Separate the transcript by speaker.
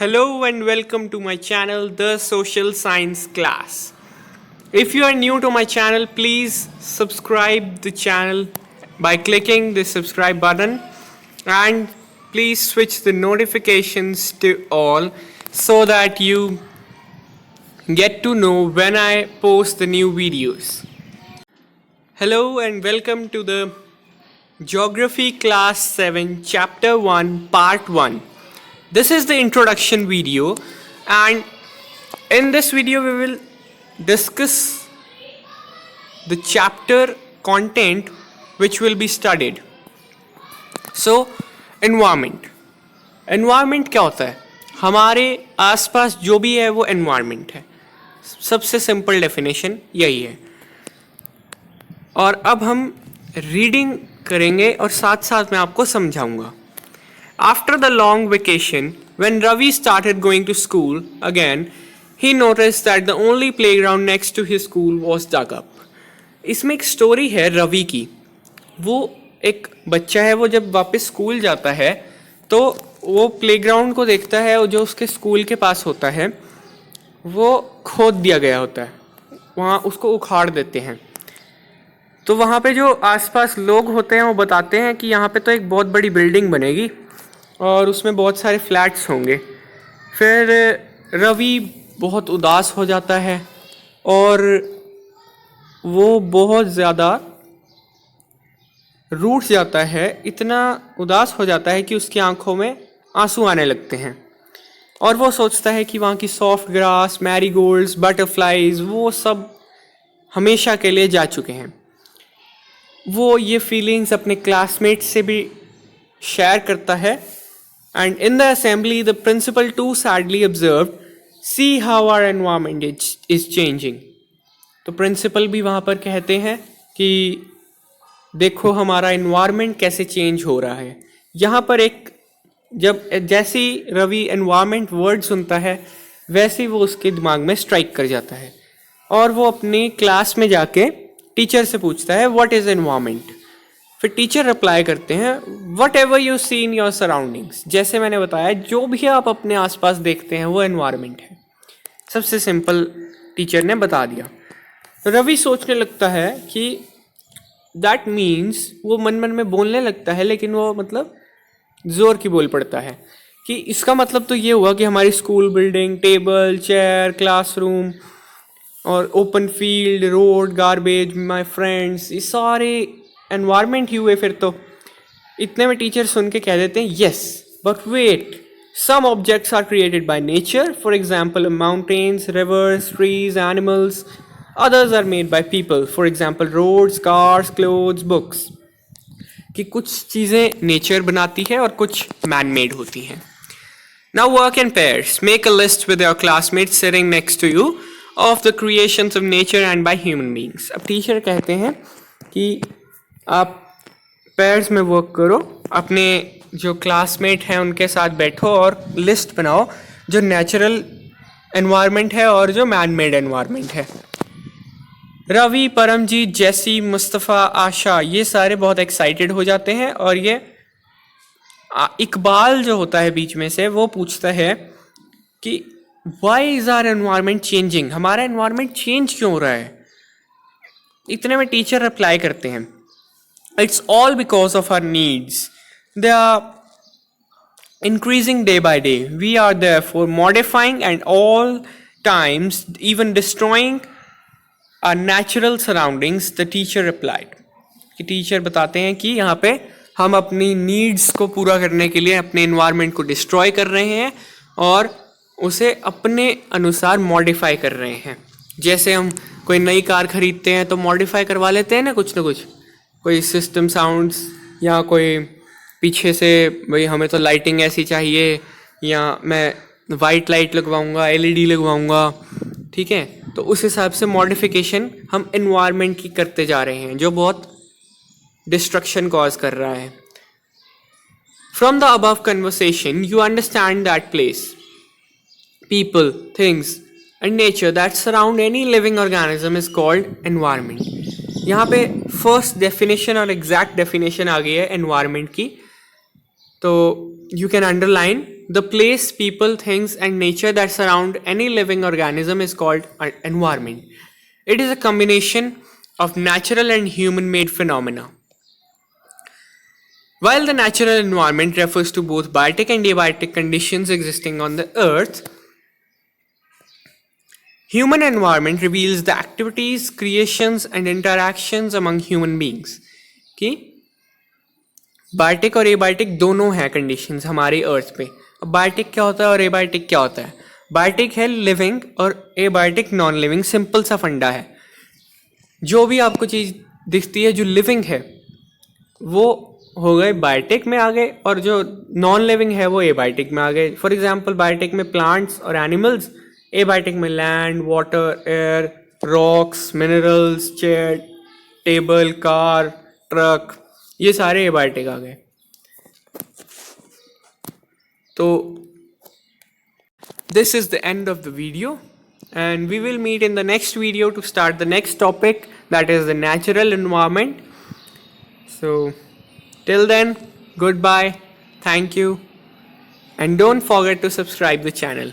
Speaker 1: Hello and welcome to my channel, The Social Science Class. If you are new to my channel, please subscribe the channel by clicking the subscribe button and please switch the notifications to all so that you get to know when I post the new videos. Hello and welcome to the Geography Class 7 Chapter 1 Part 1. This is the introduction video, and in this video we will discuss the chapter content which will be studied. So, environment क्या होता है? हमारे आसपास जो भी है वो environment है. सबसे सिंपल डेफिनेशन यही है. और अब हम रीडिंग करेंगे और साथ साथ मैं आपको समझाऊंगा. After the long vacation, when Ravi started going to school again, he noticed that the only playground next to his school was dug up. इसमें एक स्टोरी है रवि की. वो एक बच्चा है, वो जब वापस स्कूल जाता है तो वो प्लेग्राउंड को देखता है और जो उसके स्कूल के पास होता है वो खोद दिया गया होता है, वहाँ उसको उखाड़ देते हैं. तो वहाँ पे जो आसपास लोग होते हैं वो बताते हैं कि यहाँ पे तो एक बहुत बड़ी बिल्डिंग बनेगी और उसमें बहुत सारे फ्लैट्स होंगे. फिर रवि बहुत उदास हो जाता है और वो बहुत ज़्यादा रूठ जाता है, इतना उदास हो जाता है कि उसकी आंखों में आंसू आने लगते हैं. और वो सोचता है कि वहाँ की सॉफ्ट ग्रास, मैरीगोल्ड्स, बटरफ्लाइज वो सब हमेशा के लिए जा चुके हैं. वो ये फीलिंग्स अपने क्लासमेट्स से भी शेयर करता है. And in the assembly, the principal too sadly observed, "See how our environment is changing." तो प्रिंसिपल भी वहाँ पर कहते हैं कि देखो हमारा environment कैसे चेंज हो रहा है. यहाँ पर एक जैसी रवि environment वर्ड सुनता है वैसे ही वो उसके दिमाग में स्ट्राइक कर जाता है और वो अपनी क्लास में जाके टीचर से पूछता है व्हाट इज़ environment. फिर टीचर रिप्लाई करते हैं whatever you see in your surroundings. जैसे मैंने बताया जो भी आप अपने आसपास देखते हैं वो एनवायरनमेंट है. सबसे सिंपल टीचर ने बता दिया. रवि सोचने लगता है कि दैट मीन्स, वो मन मन में बोलने लगता है लेकिन वो मतलब ज़ोर की बोल पड़ता है कि इसका मतलब तो ये हुआ कि हमारी school building, table, chair, classroom और open field, road, garbage, my friends, ये सारे एनवायरनमेंट ही हुए. फिर तो इतने में टीचर सुन के कह देते हैं yes but wait, some objects are created by nature, for example mountains, rivers, trees, animals. Others are made by people, for example roads, cars, clothes, books. कि कुछ चीज़ें नेचर बनाती है और कुछ मैन मेड होती हैं. Now work in pairs, make a list with your classmates sitting next to you of the creations of nature and by human beings. अब टीचर कहते हैं कि आप पेयर्स में वर्क करो, अपने जो क्लासमेट हैं उनके साथ बैठो और लिस्ट बनाओ जो नेचुरल एनवायरनमेंट है और जो मैन मेड एनवायरनमेंट है. रवि, परमजीत, जैसी, मुस्तफ़ा, आशा ये सारे बहुत एक्साइटेड हो जाते हैं और ये इकबाल जो होता है बीच में से वो पूछता है कि why is our environment changing, हमारा एनवायरनमेंट चेंज क्यों हो रहा है. इतने में टीचर रिप्लाई करते हैं it's all because of our needs. They are increasing day by day. We are therefore modifying and all times even destroying our natural surroundings, the teacher replied. कि teacher बताते हैं कि यहाँ पे हम अपनी नीड्स को पूरा करने के लिए अपने इन्वायरमेंट को डिस्ट्रॉय कर रहे हैं और उसे अपने अनुसार मॉडिफाई कर रहे हैं. जैसे हम कोई नई कार खरीदते हैं तो मॉडिफाई करवा लेते हैं ना कुछ, कोई सिस्टम साउंड्स या कोई पीछे से भाई हमें तो लाइटिंग ऐसी चाहिए या मैं वाइट लाइट लगवाऊंगा, एलईडी लगवाऊंगा, ठीक है. तो उस हिसाब से मॉडिफिकेशन हम एनवायरनमेंट की करते जा रहे हैं जो बहुत डिस्ट्रक्शन कॉज कर रहा है. From the above conversation you understand that place, people, things and nature that surround any living organism is called environment. यहाँ पे फर्स्ट डेफिनेशन और एग्जैक्ट डेफिनेशन आ गई है एनवायरनमेंट की. तो you can underline the place, people, things, and nature that surround any living organism is called an environment. It is a combination of natural and human made phenomena. While the natural environment refers to both biotic and abiotic conditions existing on the earth, human environment reveals the activities, creations, and interactions among human beings. कि biotic और abiotic दोनों हैं conditions हमारी अर्थ पे. अब biotic क्या होता है और एबायोटिक क्या होता है? बायोटिक है लिविंग और एबायोटिक नॉन लिविंग. सिंपल सा फंडा है. जो भी आपको चीज़ दिखती है जो लिविंग है वो हो गए बायोटिक में आ गए, और जो नॉन लिविंग है वो एबायोटिक में आ गए. फॉर एग्जांपल बायोटिक में प्लांट्स और एनिमल्स, एबायोटिक में land, water, air, rocks, minerals, chair, table, car, truck, ये सारे एबायोटिक आ गए. तो this is the end of the video, and we will meet in the next video to start the next topic, that is the natural environment. So till then, goodbye, thank you, and don't forget to subscribe the channel.